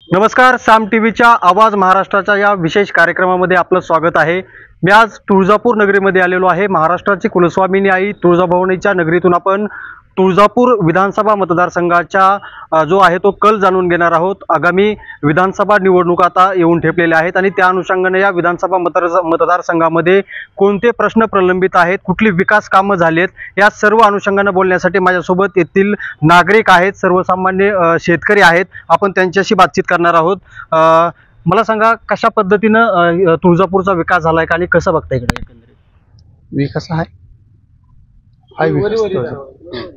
नमस्कार, साम टीव्हीच्या आवाज महाराष्ट्राच्या या विशेष कार्यक्रमामध्ये आपलं स्वागत आहे। मी आज तुळजापूर नगरीमध्ये आलेलो आहे। महाराष्ट्राची कुलस्वामिनी आई तुळजाभवानीच्या नगरीतून आपण तुळजापूर विधानसभा मतदारसंघाचा जो आहे तो कल जाणून घेणार आहोत। आगामी विधानसभा निवडणूक आता येऊन ठेपलेल्या आहेत आणि त्या अनुषंगाने या विधानसभा मतदारसंघामध्ये कोणते प्रश्न प्रलंबित आहेत, कुठली विकास कामं झालीत, या सर्व अनुषंगाने बोलण्यासाठी माझ्यासोबत येथील नागरिक आहेत, सर्वसामान्य शेतकरी आहेत। आपण त्यांच्याशी बातचीत करणार आहोत। मला सांगा, कशा पद्धतीने तुळजापूरचा विकास झालाय का आणि कसं बघता इकडे एकंदरीत विकास आहे?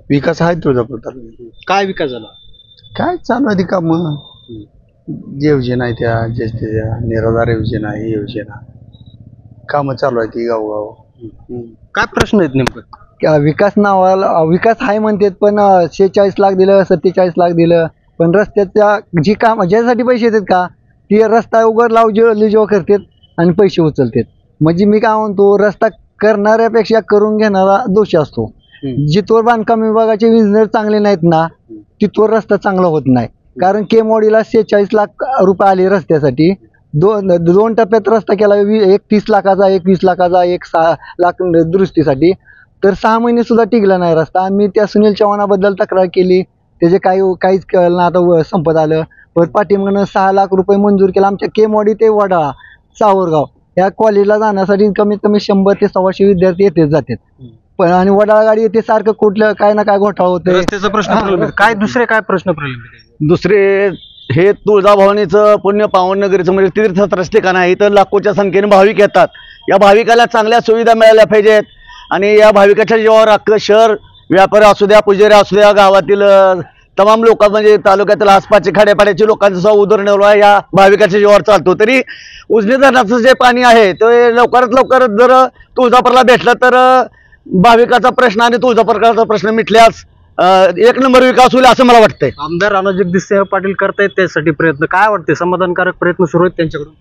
विकास आहे तुळजापूर तालुक्यात। काय विकास झाला? काय चालू आहे ती काम, योजना आहे त्या ज्येष्ठच्या निराधार योजना आहे, योजना काम चालू आहे ती गावगाव। काय प्रश्न आहेत नेमकं? विकास नावाला विकास आहे म्हणतात, पण 46 लाख दिलं, 47 लाख दिलं, पण रस्त्याच्या जी काम ज्यासाठी पैसे येतात का ते रस्ता उघड लाव करतात आणि पैसे उचलतात। म्हणजे मी काय म्हणतो, रस्ता करणाऱ्यापेक्षा करून घेणारा दोषी असतो। जिथवर बांधकाम विभागाचे इंजिनियर चांगले नाहीत ना, तिथवर रस्ता चांगला होत नाही। कारण केमवाडीला 46 लाख रुपये आले रस्त्यासाठी, दोन टप्प्यात रस्ता केला, एक 30 लाखाचा, एक 20 लाखाचा, एक 6 लाख दुरुस्तीसाठी, तर 6 महिने सुद्धा टिकला नाही रस्ता। आम्ही त्या सुनील चव्हाणाबद्दल तक्रार केली, त्याचे काहीच केलं ना, आता संपत आलं। परत पाठीमागनं 6 लाख रुपये मंजूर केला आमच्या केमवाडी ते वडाळा सावरगाव या कॉलेजला जाण्यासाठी। कमीत कमी 100 ते 125 विद्यार्थी येतेच जातात, पण आणि वडाळा गाडी येते सारखं कुठलं काय ना काय घोटाळा होतं। रस्त्याचा प्रश्न प्रलंबित, काय दुसरे काय प्रश्न प्रलंबित? दुसरे हे तुळजाभवानीचं पुण्य पावन नगरीचं म्हणजे तीर्थस्थळ ठिकाण आहे। इथं लाखोच्या संख्येने भाविक येतात। या भाविकाला चांगल्या सुविधा मिळाल्या पाहिजेत आणि या भाविकाच्या जीवावर अख्खं शहर, व्यापारी असू द्या, पुजारी असू द्या, गावातील तमाम लोक म्हणजे तालुक्यातील आसपासचे खाड्यापाड्याचे लोकांचा उदरनिर्वाह या भाविकाच्या जीवावर चालतो। तरी उजनी धरणाचं जे पाणी आहे ते लवकरात लवकर जर तुळजापूरला भेटलं तर भाविकाचा प्रश्न आणि तुळजापूरचा प्रश्न मिटल्यास एक नंबर विकास होईल असं मला वाटतंय। आमदार राणा जगदीशसिंह पाटील करतायत त्यासाठी प्रयत्न, काय वाटते, समाधानकारक प्रयत्न सुरू आहेत त्यांच्याकडून?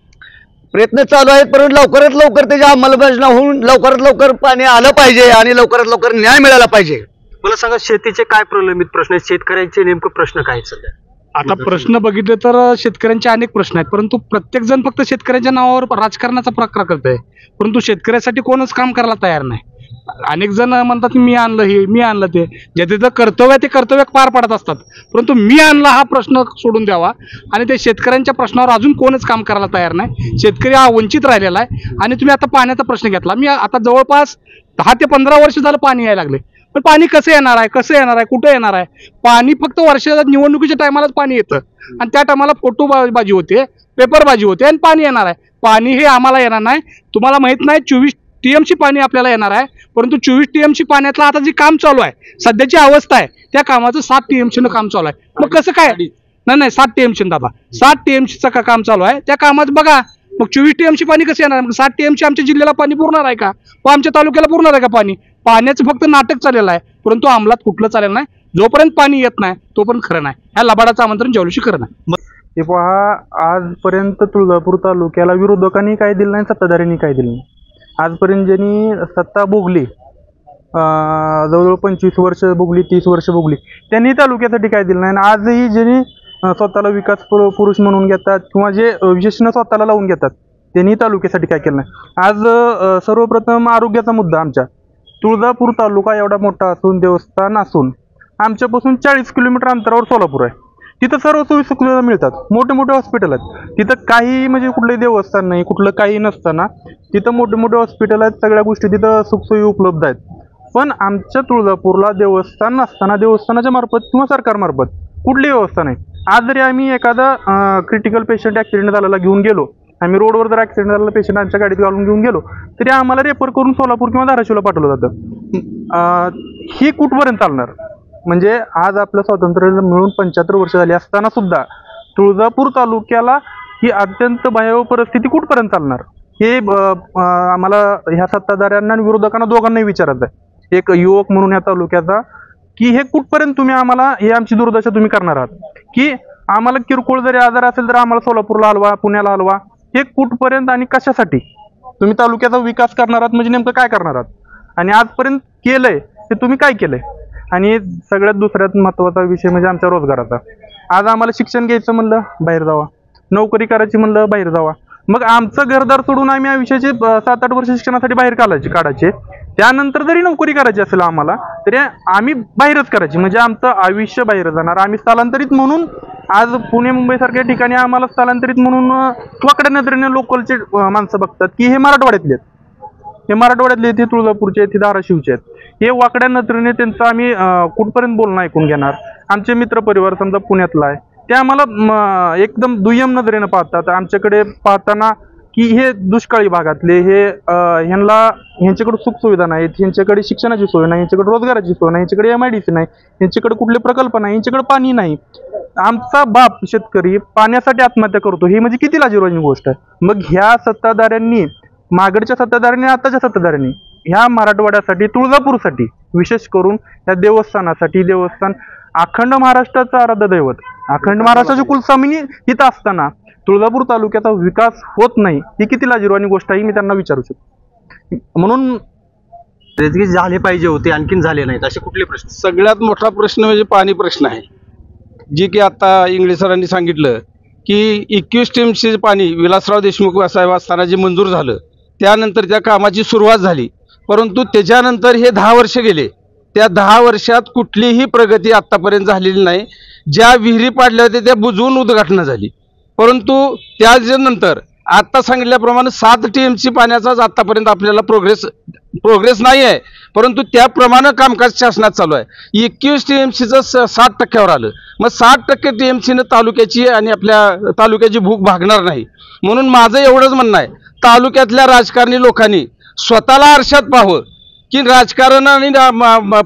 प्रयत्न चालू आहेत, परंतु लवकरात लवकर त्याची अंमलबजावणी होऊन लवकरात लवकर पाणी आलं पाहिजे आणि लवकरात लवकर न्याय मिळाला पाहिजे। मला सांगा, शेतीचे काय प्रलंबित प्रश्न आहेत, शेतकऱ्यांचे नेमकं प्रश्न काय आहेत सध्या? आता प्रश्न बघितले तर शेतकऱ्यांचे अनेक प्रश्न आहेत, परंतु प्रत्येक जण फक्त शेतकऱ्यांच्या नावावर राजकारणाचा प्रकार करतोय, परंतु शेतकऱ्यासाठी कोणच काम करायला तयार नाही। अनेक जण म्हणतात मी आणलं हे, मी आणलं ते, ज्याचं कर्तव्य ते कर्तव्य पार पाडत असतात, परंतु मी आणला हा प्रश्न सोडून द्यावा आणि ते शेतकऱ्यांच्या प्रश्नावर अजून कोणच काम करायला तयार नाही। शेतकरी हा वंचित राहिलेला आहे। आणि तुम्ही आता पाण्याचा प्रश्न घेतला, मी आता जवळपास 10 ते 15 वर्ष झालं पाणी यायला लागले, पण पाणी कसं येणार आहे, कसं येणार आहे, कुठं येणार आहे? पाणी फक्त वर्षाच्या निवडणुकीच्या टायमालाच पाणी येतं आणि त्या टायमाला फोटोबाजी होते, पेपरबाजी होते आणि पाणी येणार आहे। पाणी हे आम्हाला येणार नाही। तुम्हाला माहित नाही 24 TMC पाणी आपल्याला येणार आहे, परंतु 24 TMC पाण्यातलं आता जे काम चालू आहे, सध्याची अवस्था आहे त्या कामाचं 7 TMC काम चालू आहे। मग कसं काय? नाही 7 TMC दादा, 7 TMCचं काम चालू आहे, त्या कामात बघा मग 24 TMC पाणी कसं येणार? मग 7 TMC आमच्या जिल्ह्याला पाणी पुरणार आहे का, व आमच्या तालुक्याला पुरणार आहे का पाणी? पाण्याचं फक्त नाटक चाललेलं आहे, परंतु अंमलात कुठलं चालेल नाही। जोपर्यंत पाणी येत नाही तोपर्यंत खरं नाही। ह्या लबाडाचं आमंत्रण जेवल्याशी खरं नाही। हे पहा, आजपर्यंत तुळजापूर तालुक्याला विरोधकांनी काय दिलं नाही, सत्ताधाऱ्यांनी काय दिलं नाही। आजपर्यंत ज्यांनी सत्ता भोगली, जवळजवळ 25 वर्ष भोगली, 30 वर्ष भोगली, त्यांनी तालुक्यासाठी काय दिलं नाही। आणि आजही ज्यांनी स्वतःला विकास पुरुष म्हणून घेतात किंवा जे विशेषण स्वतःला लावून घेतात, त्यांनी तालुक्यासाठी काय केलं नाही। आज सर्वप्रथम आरोग्याचा मुद्दा, आमच्या तुळजापूर तालुका एवढा मोठा असून, देवस्थान असून, आमच्यापासून 40 किलोमीटर अंतरावर सोलापूर आहे। तिथं सर्व सुविधा मिळतात, मोठे मोठे हॉस्पिटल आहेत, तिथं काही म्हणजे कुठलंही देवस्थान नाही, कुठलं काही नसताना तिथं मोठे मोठे हॉस्पिटल आहेत, सगळ्या गोष्टी तिथं सुखसोयी उपलब्ध आहेत। पण आमच्या तुळजापूरला देवस्थान नसताना देवस्थानाच्या मार्फत किंवा सरकारमार्फत कुठलीही व्यवस्था नाही। आज जरी आम्ही एखादा क्रिटिकल पेशंट ॲक्सिडेंट झालेला घेऊन गेलो, आम्ही रोडवर जर ॲक्सिडेंट झालेला पेशंट आमच्या गाडीत घालून घेऊन गेलो, तरी आम्हाला रेफर करून सोलापूर किंवा धाराशिवला पाठवलं जातं। ही कुठपर्यंत चालणार? म्हणजे आज आपलं स्वातंत्र्य मिळून 75 वर्ष झाली असताना सुद्धा तुळजापूर तालुक्याला ही अत्यंत भयावह परिस्थिती कुठपर्यंत चालणार, हे आम्हाला ह्या सत्ताधाऱ्यांना आणि विरोधकांना दोघांनाही विचारायचं आहे, एक युवक म्हणून या तालुक्याचा, की हे कुठपर्यंत तुम्ही आम्हाला, हे आमची दुर्दशा तुम्ही करणार आहात, की आम्हाला किरकोळ जरी आजार असेल तर आम्हाला सोलापूरला हलवा, पुण्याला हलवा, हे कुठपर्यंत आणि कशासाठी तुम्ही तालुक्याचा विकास करणार आहात? म्हणजे नेमकं काय करणार आहात? आणि आजपर्यंत केलंय ते तुम्ही काय केलंय? आणि सगळ्यात दुसऱ्यात महत्त्वाचा विषय म्हणजे आमच्या रोजगाराचा। आज आम्हाला शिक्षण घ्यायचं म्हणलं बाहेर जावा, नोकरी करायची म्हणलं बाहेर जावा. मग आमचं घरदार सोडून आम्ही आयुष्याचे 7-8 वर्ष शिक्षणासाठी बाहेर काढायचे. त्यानंतर जरी नोकरी करायची असेल आम्हाला तरी आम्ही बाहेरच करायची, म्हणजे आमचं आयुष्य बाहेर जाणार. आम्ही स्थलांतरित म्हणून आज पुणे मुंबई सारख्या ठिकाणी आम्हाला स्थलांतरित म्हणून वाकड्या नजरेने लोकलचे माणसं बघतात की हे मराठवाड्यातले आहेत, हे मराठवाड्यातले आहेत, हे तुळजापूरचे आहेत, हे धाराशिवचे आहेत. हे वाकड्या नजरेने त्यांचं आम्ही कुठपर्यंत बोलणं ऐकून घेणार. आमचे मित्र परिवार समजा पुण्यातला आहे ते आम्हाला एकदम दुय्यम नजरेनं पाहतात. आमच्याकडे पाहताना की हे दुष्काळी भागातले, हे ह्यांच्याकडे सुखसुविधा नाहीत, ह्यांच्याकडे शिक्षणाची सोय नाही, ह्यांच्याकडे रोजगाराची सोय नाही, ह्यांच्याकडे MIDC नाही, ह्यांच्याकडे कुठले प्रकल्प नाही, ह्यांच्याकडे पाणी नाही. आमचा बाप शेतकरी पाण्यासाठी आत्महत्या करतो, ही म्हणजे किती लाजिरवाणी गोष्ट आहे. मग ह्या सत्ताधाऱ्यांनी, मागडच्या सत्ताधाऱ्यांनी, आताच्या सत्ताधाऱ्यांनी ह्या मराठवाड्यासाठी, तुळजापूरसाठी विशेष करून ह्या देवस्थानासाठी, देवस्थान अखंड महाराष्ट्राचं आराध्य दैवत, अखंड महाराष्ट्राची कुलस्वामिनी इथं असताना तुळजापूर तालुक्याचा विकास होत नाही, ही किती लाजिरवाणी गोष्ट आहे, मी त्यांना विचारू शकतो. म्हणून झाले पाहिजे होते, आणखीन झाले नाहीत, असे कुठले प्रश्न? सगळ्यात मोठा प्रश्न म्हणजे पाणी प्रश्न आहे, जी की आता इंगळे सरांनी सांगितलं की 21 टीएमसी पाणी विलासराव देशमुख साहेब असताना जे मंजूर झालं, त्यानंतर त्या कामाची सुरुवात झाली. परंतु त्याच्यानंतर हे 10 वर्ष गेले. त्या 10 वर्षात कुठलीही प्रगती आत्तापर्यंत झालेली नाही. ज्या विहिरी पाडल्या होत्या त्या बुजवून उद्घाटनं झाली. परंतु त्यानंतर आता सांगितल्याप्रमाणे 7 TMC पाण्याचाच आतापर्यंत आपल्याला प्रोग्रेस नाही आहे, परंतु त्याप्रमाणे कामकाज शासनात चालू आहे. 21 TMCचं 60% आलं. मग 60% TMCनं तालुक्याची आणि आपल्या तालुक्याची भूक भागणार नाही. म्हणून माझं एवढंच म्हणणं आहे, तालुक्यातल्या राजकारणी लोकांनी स्वतःला आरशात पाहावं की राजकारण आणि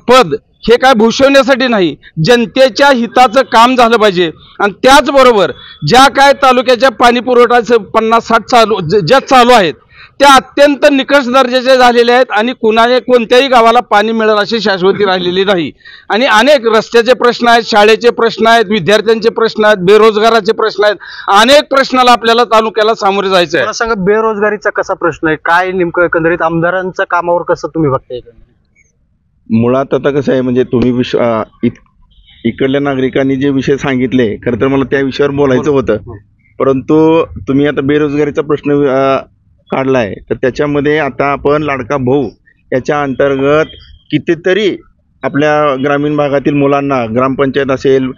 पद हे काय भूषवण्यासाठी नाही, जनतेच्या हिताचं काम झालं पाहिजे. आणि त्याचबरोबर ज्या काय तालुक्याच्या पाणी पुरवठ्याचं 50-60 ज्या चालू आहेत त्या अत्यंत निकष दर्जाचे झालेले आहेत आणि कोणत्याही गावाला पाणी मिळेल अशी शाश्वती राहिलेली नाही. आणि अनेक रस्त्याचे प्रश्न आहेत, शाळेचे प्रश्न आहेत, विद्यार्थ्यांचे प्रश्न आहेत, बेरोजगाराचे प्रश्न आहेत, अनेक प्रश्नाला आपल्याला तालुक्याला सामोरे जायचं आहे. मला सांगा, बेरोजगारीचा कसा प्रश्न आहे, काय नेमकं एकंदरीत आमदारांच्या कामावर कसं तुम्ही बघताय? मुळात आता कसं आहे, म्हणजे तुम्ही इकडल्या नागरिकांनी जे विषय सांगितले, खरं तर मला त्या विषयावर बोलायचं होतं, परंतु तुम्ही आता बेरोजगारीचा प्रश्न काढलाय, तर त्याच्यामध्ये आता आपण लाडका भाऊ याच्या अंतर्गत कितीतरी आपल्या ग्रामीण भागातील मुलांना ग्रामपंचायत असेल,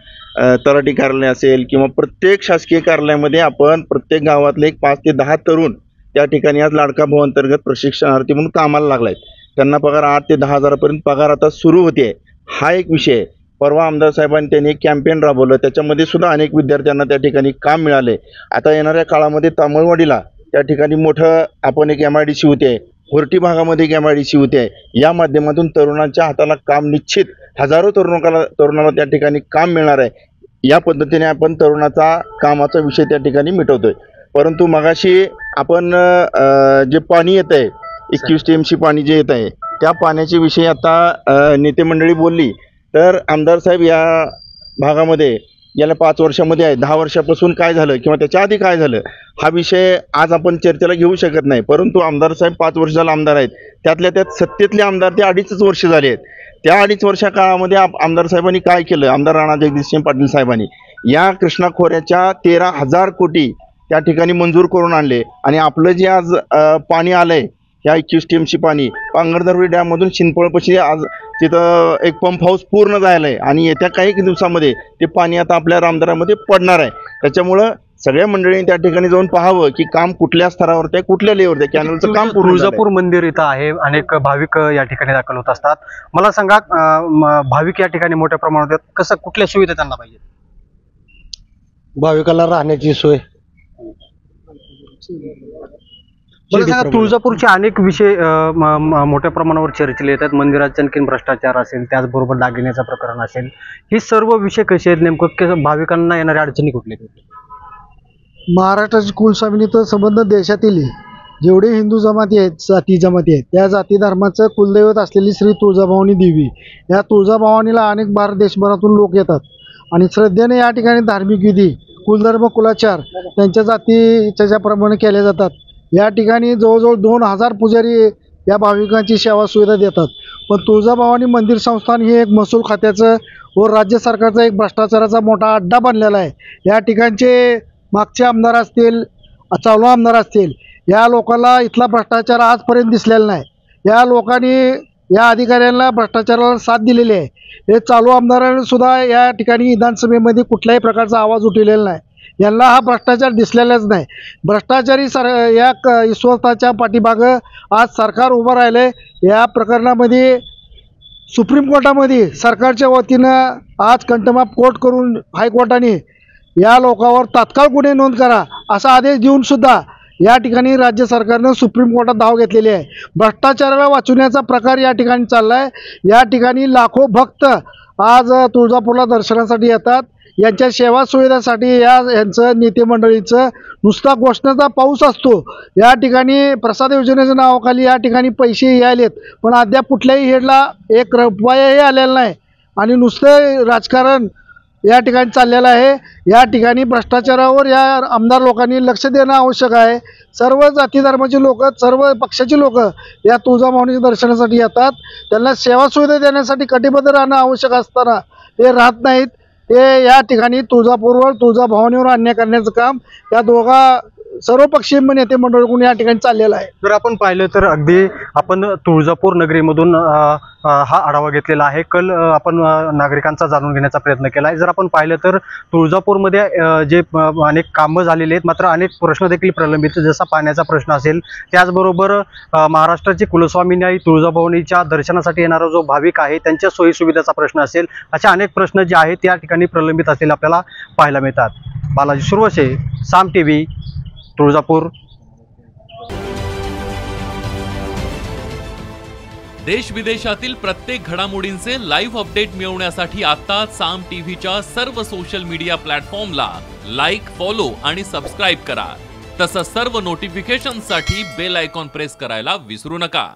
तलाठी कार्यालय असेल किंवा प्रत्येक शासकीय कार्यालयामध्ये आपण प्रत्येक गावातले 5 ते 10 तरुण त्या ठिकाणी आज लाडका भाऊ अंतर्गत प्रशिक्षणार्थी म्हणून कामाला लागलाय. त्यांना पगार 8 ते 10 हजारापर्यंत पगार आता सुरू होते. हा एक विषय आहे. परवा आमदार साहेबांनी त्यांनी एक कॅम्पेन राबवलं, त्याच्यामध्ये सुद्धा अनेक विद्यार्थ्यांना त्या ठिकाणी काम मिळाले. आता येणाऱ्या काळामध्ये तामळवाडीला त्या ठिकाणी मोठं आपण एक MIDC होते, होर्टी भागामध्ये एक MIDC होते. या माध्यमातून तरुणांच्या हाताला काम निश्चित हजारो तरुणाला त्या ठिकाणी काम मिळणार आहे. या पद्धतीने आपण तरुणाचा कामाचा विषय त्या ठिकाणी मिटवतोय. परंतु मगाशी आपण जे पाणी येत आहे, 21 TMC पाणी जे येत आहे, त्या पाण्याच्या विषयी आता नेते मंडळी बोलली, तर आमदार साहेब या भागामध्ये गेल्या 5 वर्षामध्ये आहे, 10 वर्षापासून काय झालं किंवा त्याच्या आधी काय झालं हा विषय आज आपण चर्चेला घेऊ शकत नाही. परंतु आमदार साहेब 5 वर्ष झाला आमदार आहेत, त्यातल्या त्यात सत्तेतले आमदार ते 2.5 वर्ष झाले आहेत. त्या 2.5 वर्षा काळामध्ये आमदार साहेबांनी काय केलं, आमदार राणा जगदीशसिंह पाटील साहेबांनी या कृष्णा खोऱ्याच्या 13,000 कोटी त्या ठिकाणी मंजूर करून आणले. आणि आपलं जे आज पाणी आलंय, या 21 TMC पाणी पांगरदरवडी डॅममधून शिंदफळपाशी आज तिथं एक पंप हाऊस पूर्ण झालं आहे आणि येत्या काही दिवसामध्ये ते पाणी आता आपल्या रामदारामध्ये पडणार आहे. त्याच्यामुळं सगळ्या मंडळींनी त्या ठिकाणी जाऊन पाहावं की काम कुठल्या स्तरावरती आहे, कुठल्या लेवलवर आहे, कॅनलचं काम पूर्ण झालंय. तुळजापूर मंदिर इथं आहे, अनेक भाविक या ठिकाणी दाखल होत असतात. मला सांगा, भाविक या ठिकाणी मोठ्या प्रमाणात कसं, कुठल्या सुविधा त्यांना पाहिजे? भाविकाला राहण्याची सोय. मला सांगा, तुळजापूरचे अनेक विषय मोठ्या प्रमाणावर चर्चेले येतात. मंदिराचे आणखीन भ्रष्टाचार असेल, त्याचबरोबर दागिन्याचं प्रकरण असेल, हे सर्व विषय कसे आहेत, नेमकं भाविकांना येणाऱ्या अडचणी कुठल्या? महाराष्ट्राची कुलस्वामिनी तर संबंध देशातील जेवढे हिंदू जमाती आहेत, जाती जमाती आहेत, त्या जाती धर्माचं कुलदैवत असलेली श्री तुळजाभवानी देवी, या तुळजाभवानीला अनेक भारत देशभरातून लोक येतात आणि श्रद्धेने या ठिकाणी धार्मिक विधी, कुलधर्म, कुलाचार त्यांच्या जातीच्या ज्याप्रमाणे केले जातात. या ठिकाणी जवळजवळ 2,000 पुजारी या भाविकांची सेवा सुविधा देतात. पण तुळजाभवानी मंदिर संस्थान हे एक महसूल खात्याचं व राज्य सरकारचा एक भ्रष्टाचाराचा मोठा अड्डा बनलेला आहे. या ठिकाणचे मागचे आमदार असतील, चालू आमदार असतील, या लोकांना इथला भ्रष्टाचार आजपर्यंत दिसलेला नाही. या लोकांनी या अधिकाऱ्यांना भ्रष्टाचाराला साथ दिलेली आहे. हे चालू आमदारांनी सुद्धा या ठिकाणी विधानसभेमध्ये कुठल्याही प्रकारचा आवाज उठवलेला नाही. यांना हा भ्रष्टाचार दिसलेलाच नाही. भ्रष्टाचारी या विश्वासाच्या पाठीमागं आज सरकार उभं राहिलं. या प्रकरणामध्ये सुप्रीम कोर्टामध्ये सरकारच्या वतीनं आज कंटमाप कोर्ट करून हायकोर्टाने या लोकांवर तात्काळ गुन्हे नोंद करा असा आदेश देऊन सुद्धा या ठिकाणी राज्य सरकारनं सुप्रीम कोर्टात धाव घेतलेली आहे. भ्रष्टाचाराला वाचवण्याचा प्रकार या ठिकाणी चालला आहे. या ठिकाणी लाखो भक्त आज तुळजापूरला दर्शनासाठी येतात. यांच्या सेवा सुविधासाठी यांचं नेते मंडळीचं नुसता घोषणेचा पाऊस असतो. या ठिकाणी प्रसाद योजनेच्या नावाखाली या ठिकाणी पैसे यायलेत, पण अद्याप कुठल्याही हेडला एक रुपयाही आलेला नाही आणि नुसतं राजकारण या ठिकाणी चाललेलं आहे. या ठिकाणी भ्रष्टाचारावर या आमदार लोकांनी लक्ष देणं आवश्यक आहे. सर्व जाती धर्माचे लोक, सर्व पक्षाची लोक या तुळजाभवानीच्या दर्शनासाठी येतात. त्यांना सेवा सुविधा देण्यासाठी कटिबद्ध राहणं आवश्यक असताना ते राहत नाहीत. ते या ठिकाणी तुळजापूरवर, तुळजाभवानीवर अन्याय करण्याचं काम या सर्वपक्षीय नेते मंडळाकडून या ठिकाणी चाललेलं आहे. जर आपण पाहिलं तर अगदी आपण तुळजापूर नगरीमधून हा आढावा घेतलेला आहे. कल आपण नागरिकांचा जाणून घेण्याचा प्रयत्न केला आहे. जर आपण पाहिलं तर तुळजापूरमध्ये जे अनेक कामं झालेली आहेत, मात्र अनेक प्रश्न देखील प्रलंबित, जसा पाण्याचा प्रश्न असेल, त्याचबरोबर महाराष्ट्राची कुलस्वामिनी आई तुळजाभवानीच्या दर्शनासाठी येणारा जो भाविक आहे त्यांच्या सोयीसुविधाचा प्रश्न असेल, अशा अनेक प्रश्न जे आहेत त्या ठिकाणी प्रलंबित असलेले आपल्याला पाहायला मिळतात. बालाजी सुरवसे, साम TV, तुळजापूर. देश विदेशातील प्रत्येक घडामोडींचे लाईव्ह अपडेट मिळवण्यासाठी आता साम टीव्हीच्या सर्व सोशल मीडिया प्लॅटफॉर्मला लाईक, फॉलो आणि सबस्क्राईब करा. तसंच सर्व नोटिफिकेशनसाठी बेल आयकॉन प्रेस करायला विसरू नका.